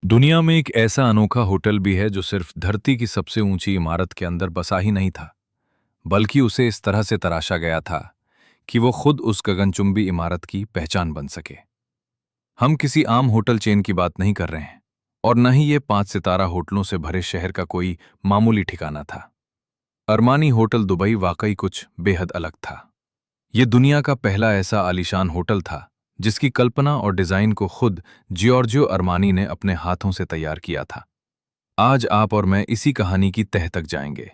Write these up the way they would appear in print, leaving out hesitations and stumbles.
दुनिया में एक ऐसा अनोखा होटल भी है जो सिर्फ धरती की सबसे ऊंची इमारत के अंदर बसा ही नहीं था, बल्कि उसे इस तरह से तराशा गया था कि वो खुद उस गगनचुंबी इमारत की पहचान बन सके। हम किसी आम होटल चेन की बात नहीं कर रहे हैं, और न ही ये 5 सितारा होटलों से भरे शहर का कोई मामूली ठिकाना था। अरमानी होटल दुबई वाकई कुछ बेहद अलग था। ये दुनिया का पहला ऐसा आलीशान होटल था जिसकी कल्पना और डिजाइन को खुद जियोर्जियो अरमानी ने अपने हाथों से तैयार किया था। आज आप और मैं इसी कहानी की तह तक जाएंगे।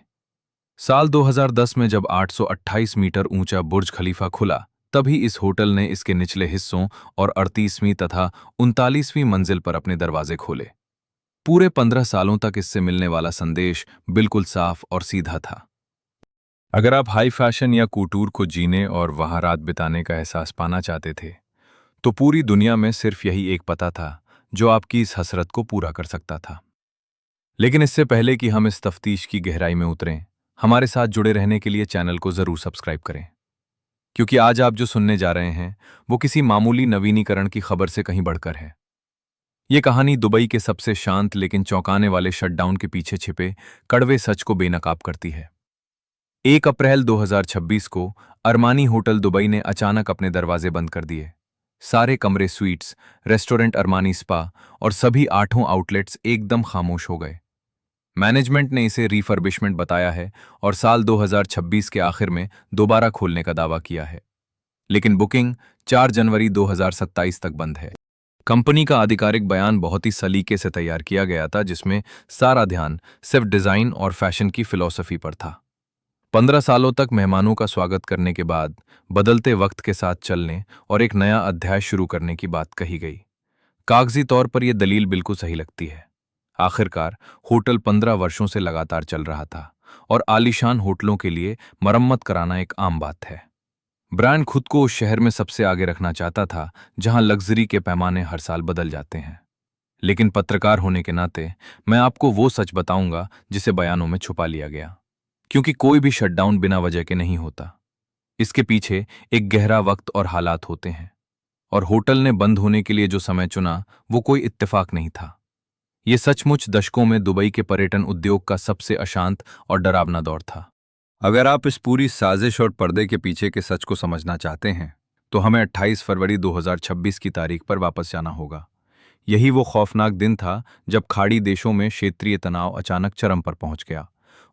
साल 2010 में जब 828 मीटर ऊंचा बुर्ज खलीफा खुला, तभी इस होटल ने इसके निचले हिस्सों और 38वीं तथा 39वीं मंजिल पर अपने दरवाजे खोले। पूरे 15 सालों तक इससे मिलने वाला संदेश बिल्कुल साफ और सीधा था। अगर आप हाई फैशन या कूटूर को जीने और वहां रात बिताने का एहसास पाना चाहते थे, तो पूरी दुनिया में सिर्फ यही एक पता था जो आपकी इस हसरत को पूरा कर सकता था। लेकिन इससे पहले कि हम इस तफ्तीश की गहराई में उतरें, हमारे साथ जुड़े रहने के लिए चैनल को जरूर सब्सक्राइब करें, क्योंकि आज आप जो सुनने जा रहे हैं वो किसी मामूली नवीनीकरण की खबर से कहीं बढ़कर है। ये कहानी दुबई के सबसे शांत लेकिन चौंकाने वाले शटडाउन के पीछे छिपे कड़वे सच को बेनकाब करती है। 1 अप्रैल 2026 को अरमानी होटल दुबई ने अचानक अपने दरवाजे बंद कर दिए। सारे कमरे, स्वीट्स, रेस्टोरेंट, अरमानी स्पा और सभी 8 आउटलेट्स एकदम खामोश हो गए। मैनेजमेंट ने इसे रिफर्बिशमेंट बताया है और साल 2026 के आखिर में दोबारा खोलने का दावा किया है। लेकिन बुकिंग 4 जनवरी 2027 तक बंद है। कंपनी का आधिकारिक बयान बहुत ही सलीके से तैयार किया गया था, जिसमें सारा ध्यान सिर्फ डिजाइन और फैशन की फिलॉसफी पर था। 15 सालों तक मेहमानों का स्वागत करने के बाद बदलते वक्त के साथ चलने और एक नया अध्याय शुरू करने की बात कही गई। कागजी तौर पर यह दलील बिल्कुल सही लगती है। आखिरकार होटल 15 वर्षों से लगातार चल रहा था, और आलीशान होटलों के लिए मरम्मत कराना एक आम बात है। ब्रांड खुद को उस शहर में सबसे आगे रखना चाहता था जहां लग्जरी के पैमाने हर साल बदल जाते हैं। लेकिन पत्रकार होने के नाते मैं आपको वो सच बताऊंगा जिसे बयानों में छुपा लिया गया, क्योंकि कोई भी शटडाउन बिना वजह के नहीं होता। इसके पीछे एक गहरा वक्त और हालात होते हैं, और होटल ने बंद होने के लिए जो समय चुना वो कोई इत्तेफाक नहीं था। ये सचमुच दशकों में दुबई के पर्यटन उद्योग का सबसे अशांत और डरावना दौर था। अगर आप इस पूरी साजिश और पर्दे के पीछे के सच को समझना चाहते हैं, तो हमें 28 फरवरी 2026 की तारीख पर वापस जाना होगा। यही वो खौफनाक दिन था जब खाड़ी देशों में क्षेत्रीय तनाव अचानक चरम पर पहुंच गया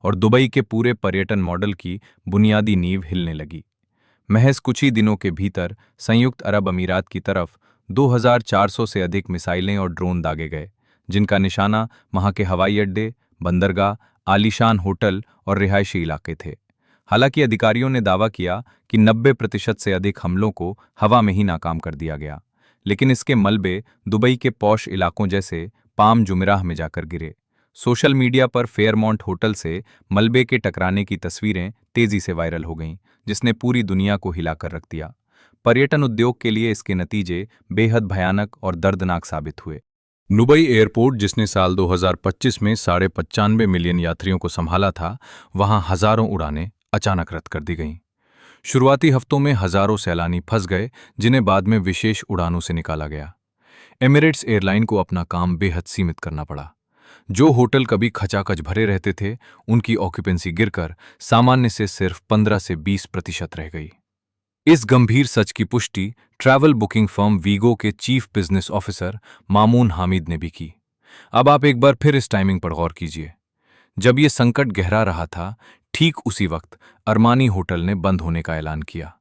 और दुबई के पूरे पर्यटन मॉडल की बुनियादी नींव हिलने लगी। महज कुछ ही दिनों के भीतर संयुक्त अरब अमीरात की तरफ 2400 से अधिक मिसाइलें और ड्रोन दागे गए, जिनका निशाना वहां के हवाई अड्डे, बंदरगाह, आलीशान होटल और रिहायशी इलाके थे। हालांकि अधिकारियों ने दावा किया कि 90% से अधिक हमलों को हवा में ही नाकाम कर दिया गया, लेकिन इसके मलबे दुबई के पॉश इलाकों जैसे पाम जुमेराह में जाकर गिरे। सोशल मीडिया पर फेयरमाउंट होटल से मलबे के टकराने की तस्वीरें तेजी से वायरल हो गईं, जिसने पूरी दुनिया को हिलाकर रख दिया। पर्यटन उद्योग के लिए इसके नतीजे बेहद भयानक और दर्दनाक साबित हुए। दुबई एयरपोर्ट, जिसने साल 2025 में 95 मिलियन यात्रियों को संभाला था, वहां हजारों उड़ानें अचानक रद्द कर दी गईं। शुरुआती हफ्तों में हजारों सैलानी फंस गए, जिन्हें बाद में विशेष उड़ानों से निकाला गया। एमिरेट्स एयरलाइन को अपना काम बेहद सीमित करना पड़ा। जो होटल कभी खचाखच भरे रहते थे, उनकी ऑक्यूपेंसी गिरकर सामान्य से सिर्फ 15 से 20% रह गई। इस गंभीर सच की पुष्टि ट्रैवल बुकिंग फर्म वीगो के chief business officer Mamun Hamid ने भी की। अब आप एक बार फिर इस टाइमिंग पर गौर कीजिए। जब यह संकट गहरा रहा था, ठीक उसी वक्त अरमानी होटल ने बंद होने का ऐलान किया।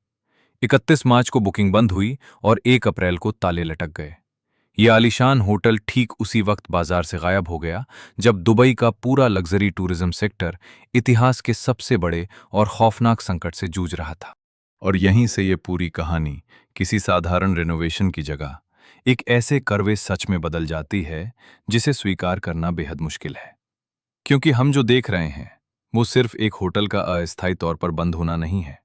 31 मार्च को बुकिंग बंद हुई और 1 अप्रैल को ताले लटक गए। यह आलीशान होटल ठीक उसी वक्त बाजार से गायब हो गया जब दुबई का पूरा लग्जरी टूरिज्म सेक्टर इतिहास के सबसे बड़े और खौफनाक संकट से जूझ रहा था। और यहीं से ये पूरी कहानी किसी साधारण रिनोवेशन की जगह एक ऐसे कड़वे सच में बदल जाती है जिसे स्वीकार करना बेहद मुश्किल है। क्योंकि हम जो देख रहे हैं वो सिर्फ एक होटल का अस्थायी तौर पर बंद होना नहीं है,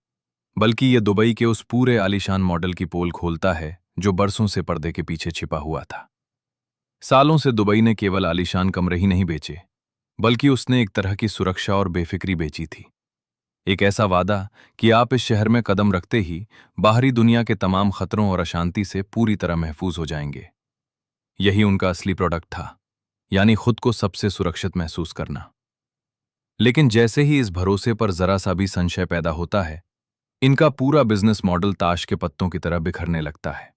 बल्कि ये दुबई के उस पूरे आलीशान मॉडल की पोल खोलता है जो बरसों से पर्दे के पीछे छिपा हुआ था। सालों से दुबई ने केवल आलीशान कमरे ही नहीं बेचे, बल्कि उसने एक तरह की सुरक्षा और बेफिक्री बेची थी। एक ऐसा वादा कि आप इस शहर में कदम रखते ही बाहरी दुनिया के तमाम खतरों और अशांति से पूरी तरह महफूज हो जाएंगे। यही उनका असली प्रोडक्ट था। यानी खुद को सबसे सुरक्षित महसूस करना। लेकिन जैसे ही इस भरोसे पर जरा सा भी संशय पैदा होता है, इनका पूरा बिजनेस मॉडल ताश के पत्तों की तरह बिखरने लगता है।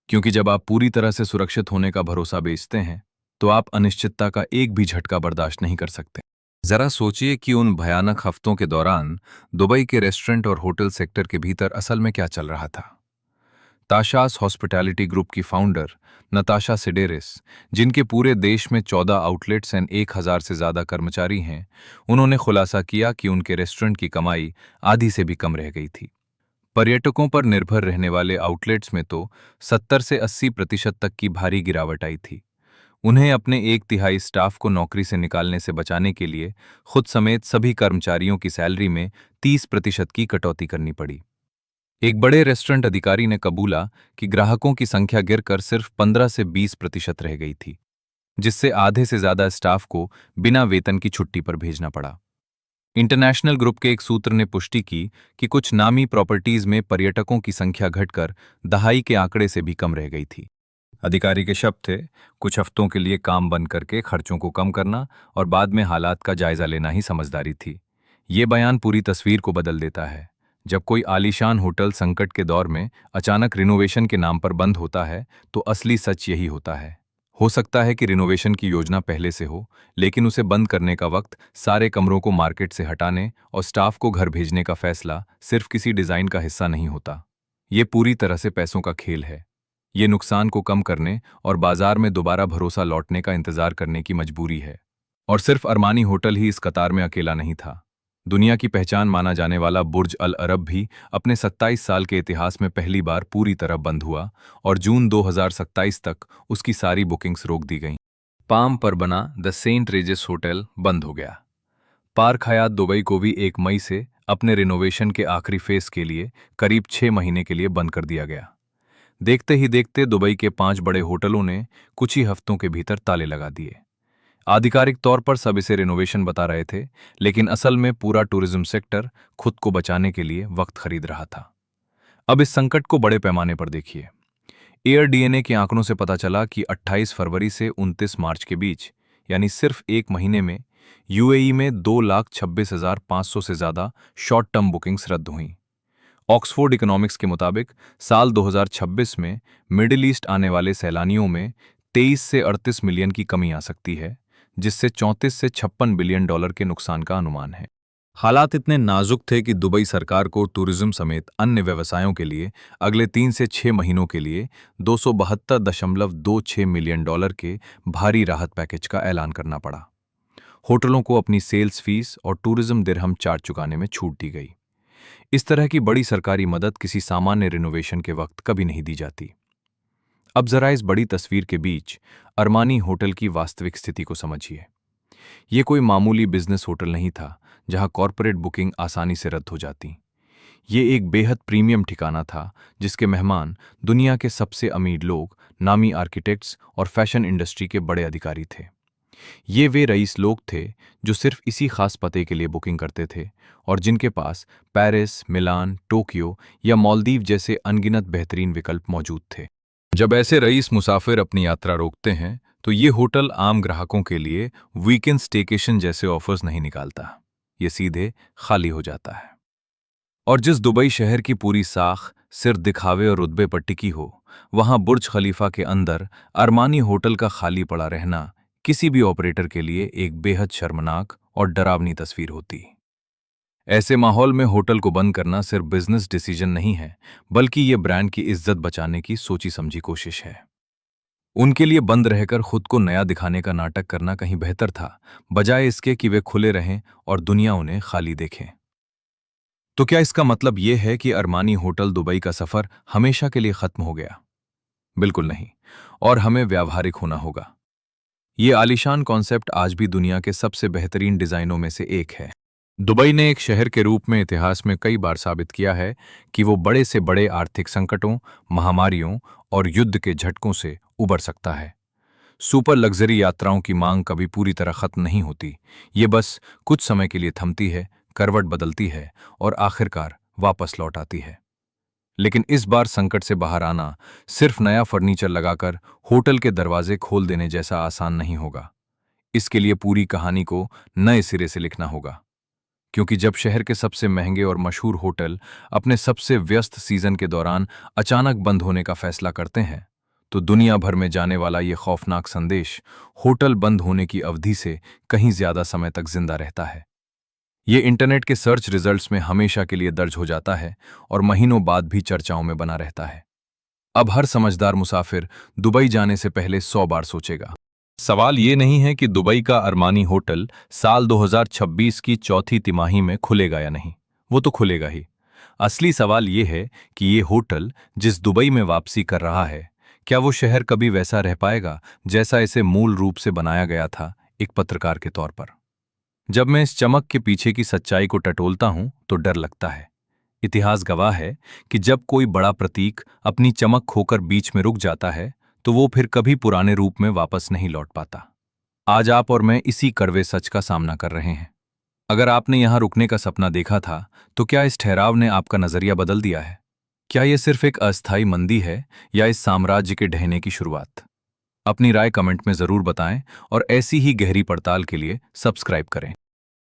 क्योंकि जब आप पूरी तरह से सुरक्षित होने का भरोसा बेचते हैं, तो आप अनिश्चितता का एक भी झटका बर्दाश्त नहीं कर सकते। जरा सोचिए कि उन भयानक हफ्तों के दौरान दुबई के रेस्टोरेंट और होटल सेक्टर के भीतर असल में क्या चल रहा था। ताशास हॉस्पिटैलिटी ग्रुप की फाउंडर नताशा सिडेरिस, जिनके पूरे देश में 14 आउटलेट्स एंड 1000 से ज्यादा कर्मचारी हैं, उन्होंने खुलासा किया कि उनके रेस्टोरेंट की कमाई आधी से भी कम रह गई थी। पर्यटकों पर निर्भर रहने वाले आउटलेट्स में तो 70 से 80% तक की भारी गिरावट आई थी। उन्हें अपने 1/3 स्टाफ को नौकरी से निकालने से बचाने के लिए खुद समेत सभी कर्मचारियों की सैलरी में 30% की कटौती करनी पड़ी। एक बड़े रेस्टोरेंट अधिकारी ने कबूला कि ग्राहकों की संख्या गिरकर सिर्फ 15 से 20% रह गई थी, जिससे आधे से ज्यादा स्टाफ को बिना वेतन की छुट्टी पर भेजना पड़ा। इंटरनेशनल ग्रुप के एक सूत्र ने पुष्टि की कि कुछ नामी प्रॉपर्टीज में पर्यटकों की संख्या घटकर दहाई के आंकड़े से भी कम रह गई थी। अधिकारी के शब्द थे, कुछ हफ्तों के लिए काम बंद करके खर्चों को कम करना और बाद में हालात का जायजा लेना ही समझदारी थी। ये बयान पूरी तस्वीर को बदल देता है। जब कोई आलीशान होटल संकट के दौर में अचानक रिनोवेशन के नाम पर बंद होता है, तो असली सच यही होता है। हो सकता है कि रिनोवेशन की योजना पहले से हो, लेकिन उसे बंद करने का वक्त, सारे कमरों को मार्केट से हटाने और स्टाफ को घर भेजने का फैसला सिर्फ किसी डिजाइन का हिस्सा नहीं होता। ये पूरी तरह से पैसों का खेल है। ये नुकसान को कम करने और बाजार में दोबारा भरोसा लौटने का इंतजार करने की मजबूरी है। और सिर्फ अरमानी होटल ही इस कतार में अकेला नहीं था। दुनिया की पहचान माना जाने वाला बुर्ज अल अरब भी अपने 27 साल के इतिहास में पहली बार पूरी तरह बंद हुआ और जून 2027 तक उसकी सारी बुकिंग्स रोक दी गईं। पाम पर बना द सेंट रेजिस होटल बंद हो गया। पार्क हयात दुबई को भी 1 मई से अपने रिनोवेशन के आखिरी फेज के लिए करीब 6 महीने के लिए बंद कर दिया गया। देखते ही देखते दुबई के 5 बड़े होटलों ने कुछ ही हफ्तों के भीतर ताले लगा दिए। आधिकारिक तौर पर सब इसे रिनोवेशन बता रहे थे, लेकिन असल में पूरा टूरिज्म सेक्टर खुद को बचाने के लिए वक्त खरीद रहा था। अब इस संकट को बड़े पैमाने पर देखिए। एयर डीएनए के आंकड़ों से पता चला कि 28 फरवरी से 29 मार्च के बीच, यानी सिर्फ 1 महीने में, यूएई में 2,26,500 से ज्यादा शॉर्ट टर्म बुकिंग्स रद्द हुईं। ऑक्सफोर्ड इकोनॉमिक्स के मुताबिक साल 2026 में मिडिल ईस्ट आने वाले सैलानियों में 23 से 38 मिलियन की कमी आ सकती है, जिससे 34 से 56 बिलियन डॉलर के नुकसान का अनुमान है। हालात इतने नाजुक थे कि दुबई सरकार को टूरिज्म समेत अन्य व्यवसायों के लिए अगले 3 से 6 महीनों के लिए 272.26 मिलियन डॉलर के भारी राहत पैकेज का ऐलान करना पड़ा। होटलों को अपनी सेल्स फीस और टूरिज्म दिरहम चार्ज चुकाने में छूट दी गई। इस तरह की बड़ी सरकारी मदद किसी सामान्य रिनोवेशन के वक्त कभी नहीं दी जाती। अब जरा इस बड़ी तस्वीर के बीच अरमानी होटल की वास्तविक स्थिति को समझिए। ये कोई मामूली बिजनेस होटल नहीं था जहां कॉरपोरेट बुकिंग आसानी से रद्द हो जाती। ये एक बेहद प्रीमियम ठिकाना था जिसके मेहमान दुनिया के सबसे अमीर लोग, नामी आर्किटेक्ट्स और फैशन इंडस्ट्री के बड़े अधिकारी थे। ये वे रईस लोग थे जो सिर्फ इसी खास पते के लिए बुकिंग करते थे और जिनके पास पेरिस, मिलान, टोक्यो या मालदीव जैसे अनगिनत बेहतरीन विकल्प मौजूद थे। जब ऐसे रईस मुसाफिर अपनी यात्रा रोकते हैं, तो ये होटल आम ग्राहकों के लिए वीकेंड स्टेकेशन जैसे ऑफर्स नहीं निकालता। ये सीधे खाली हो जाता है। और जिस दुबई शहर की पूरी साख सिर्फ दिखावे और रुतबे पर टिकी हो, वहां बुर्ज खलीफा के अंदर अरमानी होटल का खाली पड़ा रहना किसी भी ऑपरेटर के लिए एक बेहद शर्मनाक और डरावनी तस्वीर होती। ऐसे माहौल में होटल को बंद करना सिर्फ बिजनेस डिसीजन नहीं है, बल्कि ये ब्रांड की इज्जत बचाने की सोची समझी कोशिश है। उनके लिए बंद रहकर खुद को नया दिखाने का नाटक करना कहीं बेहतर था, बजाय इसके कि वे खुले रहें और दुनिया उन्हें खाली देखे। तो क्या इसका मतलब यह है कि अरमानी होटल दुबई का सफर हमेशा के लिए खत्म हो गया? बिल्कुल नहीं, और हमें व्यावहारिक होना होगा। ये आलीशान कॉन्सेप्ट आज भी दुनिया के सबसे बेहतरीन डिजाइनों में से एक है। दुबई ने एक शहर के रूप में इतिहास में कई बार साबित किया है कि वो बड़े से बड़े आर्थिक संकटों, महामारियों और युद्ध के झटकों से उबर सकता है। सुपर लग्जरी यात्राओं की मांग कभी पूरी तरह खत्म नहीं होती। ये बस कुछ समय के लिए थमती है, करवट बदलती है और आखिरकार वापस लौट आती है। लेकिन इस बार संकट से बाहर आना सिर्फ नया फर्नीचर लगाकर होटल के दरवाजे खोल देने जैसा आसान नहीं होगा। इसके लिए पूरी कहानी को नए सिरे से लिखना होगा। क्योंकि जब शहर के सबसे महंगे और मशहूर होटल अपने सबसे व्यस्त सीजन के दौरान अचानक बंद होने का फैसला करते हैं, तो दुनिया भर में जाने वाला ये खौफनाक संदेश होटल बंद होने की अवधि से कहीं ज्यादा समय तक जिंदा रहता है। ये इंटरनेट के सर्च रिजल्ट्स में हमेशा के लिए दर्ज हो जाता है और महीनों बाद भी चर्चाओं में बना रहता है। अब हर समझदार मुसाफिर दुबई जाने से पहले 100 बार सोचेगा। सवाल ये नहीं है कि दुबई का अरमानी होटल साल 2026 की चौथी तिमाही में खुलेगा या नहीं, वो तो खुलेगा ही। असली सवाल ये है कि ये होटल जिस दुबई में वापसी कर रहा है, क्या वो शहर कभी वैसा रह पाएगा जैसा इसे मूल रूप से बनाया गया था, एक पत्रकार के तौर पर। जब मैं इस चमक के पीछे की सच्चाई को टटोलता हूं तो डर लगता है। इतिहास गवाह है कि जब कोई बड़ा प्रतीक अपनी चमक खोकर बीच में रुक जाता है, तो वो फिर कभी पुराने रूप में वापस नहीं लौट पाता। आज आप और मैं इसी कड़वे सच का सामना कर रहे हैं। अगर आपने यहां रुकने का सपना देखा था, तो क्या इस ठहराव ने आपका नजरिया बदल दिया है? क्या यह सिर्फ एक अस्थायी मंदी है या इस साम्राज्य के ढहने की शुरुआत? अपनी राय कमेंट में जरूर बताएं और ऐसी ही गहरी पड़ताल के लिए सब्सक्राइब करें।